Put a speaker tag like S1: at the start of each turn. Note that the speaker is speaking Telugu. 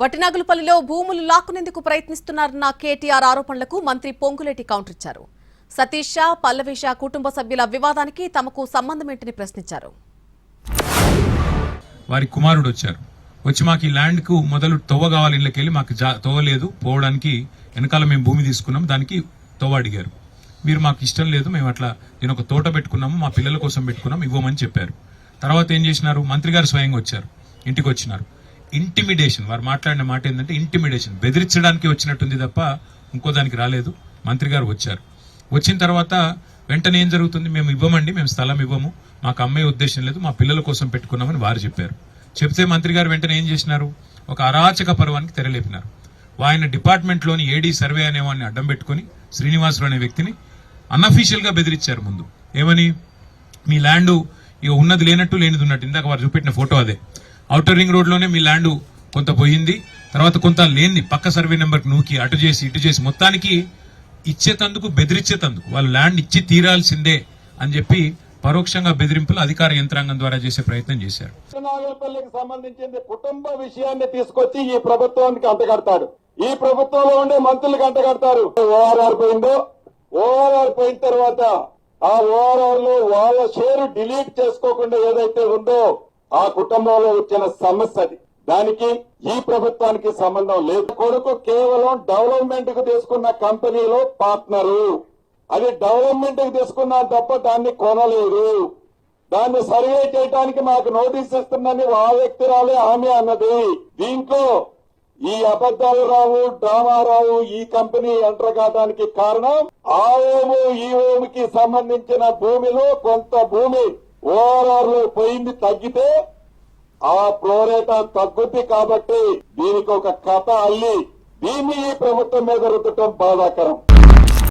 S1: వటినాగులపల్లిలో భూములు లాక్కునేందుకు ప్రయత్నిస్తున్నారన్న కేటీఆర్ ఆరోపణలకు మంత్రి పొంగులేటి కౌంటర్ ఇచ్చారు. సతీష్ షా, పల్లవి షా కుటుంబ సభ్యుల వివాదానికి తమకు సంబంధమేంటని ప్రశ్నించారు.
S2: వారి కుమారుడు వచ్చి మాకు ఈ ల్యాండ్ కు మొదలు తవ్వ కావాలి, ఇళ్ళకెళ్ళి మాకు తవ్వలేదు, పోవడానికి వెనకాల మేము భూమి తీసుకున్నాం, దానికి తవ్వ అడిగారు. మీరు మాకు ఇష్టం లేదు, మేము అట్లా నేను ఒక తోట పెట్టుకున్నాము, మా పిల్లల కోసం పెట్టుకున్నాం, ఇవ్వమని చెప్పారు. తర్వాత ఏం చేసినారు, మంత్రి గారు స్వయంగా వచ్చారు, ఇంటికి వచ్చినారు. ఇంటిమిడేషన్, వారు మాట్లాడిన మాట ఏంటంటే ఇంటిమిడేషన్, బెదిరించడానికి వచ్చినట్టుంది తప్ప ఇంకో దానికి రాలేదు. మంత్రి గారు వచ్చారు. వచ్చిన తర్వాత వెంటనే ఏం జరుగుతుంది, మేము ఇవ్వమండి, మేము స్థలం ఇవ్వము, మాకు అమ్మే ఉద్దేశం లేదు, మా పిల్లల కోసం పెట్టుకున్నామని వారు చెప్పారు. చెప్తే మంత్రి గారు వెంటనే ఏం చేసినారు, ఒక అరాచక పర్వానికి తెరలేపినారు. ఆయన డిపార్ట్మెంట్లోని ఏడీ సర్వే అనేవాడిని అడ్డం పెట్టుకుని శ్రీనివాసరావు అనే వ్యక్తిని అన్అఫీషియల్ గా బెదిరించారు. ముందు ఏమని, మీ ల్యాండ్ ఇక ఉన్నది లేనట్టు లేనిది ఉన్నట్టు, ఇందాక వారు చూపెట్టిన ఫోటో అదే, ఔటర్ రింగ్ రోడ్ లోనే మీ ల్యాండ్ కొంత పోయింది, తర్వాత కొంత లేని పక్క సర్వే నెంబర్ నూకి అటు చేసి ఇటు చేసి మొత్తానికి ఇచ్చేతందుకు బెదిరించేతందుకు, వాళ్ళు ల్యాండ్ ఇచ్చి తీరాల్సిందే అని చెప్పి పరోక్షంగా బెదిరింపులు అధికార యంత్రాంగం ద్వారా చేసే ప్రయత్నం చేశారు.
S3: నాగలపల్లికి సంబంధించింది కుటుంబ విషయాన్ని తీసుకొచ్చి ఈ ప్రభుత్వానికి అంటగడతాడు. ఈ ప్రభుత్వంలో ఉండే మంత్రులకు అంటగడతారు. ఓఆర్ఆర్ పోయిందో, ఓఆర్ఆర్ పోయిన తర్వాత ఆ ఓఆర్ఆర్ లో వాళ్ళ షేరు డిలీట్ చేసుకోకుండా ఏదైతే ఉందో ఆ కుటుంబంలో వచ్చిన సమస్య అది. దానికి ఈ ప్రభుత్వానికి సంబంధం లేదు. కొడుకు కేవలం డెవలప్మెంట్ కు తీసుకున్న కంపెనీలో పార్ట్నరు, అది డెవలప్మెంట్ కు తీసుకున్నా తప్ప దాన్ని కొనలేదు. దాన్ని సర్వే చేయడానికి మాకు నోటీస్ ఇస్తుందని ఆ వ్యక్తిరాలే హామీ అన్నది. దీంట్లో ఈ అబద్దాలు రావు, డ్రామా రావు, ఈ కంపెనీ ఎంటర్ కావడానికి కారణం ఆ ఓము ఈ ఓముకి సంబంధించిన భూమిలో కొంత భూమి ఓఆర్ఆర్ లో పోయింది, తగ్గితే ఆ ప్రోరేట తగ్గుద్ది. కాబట్టి దీనికి ఒక కథ అల్లి దీన్ని ఈ ప్రభుత్వం మీద రుద్దటం బాధాకరం.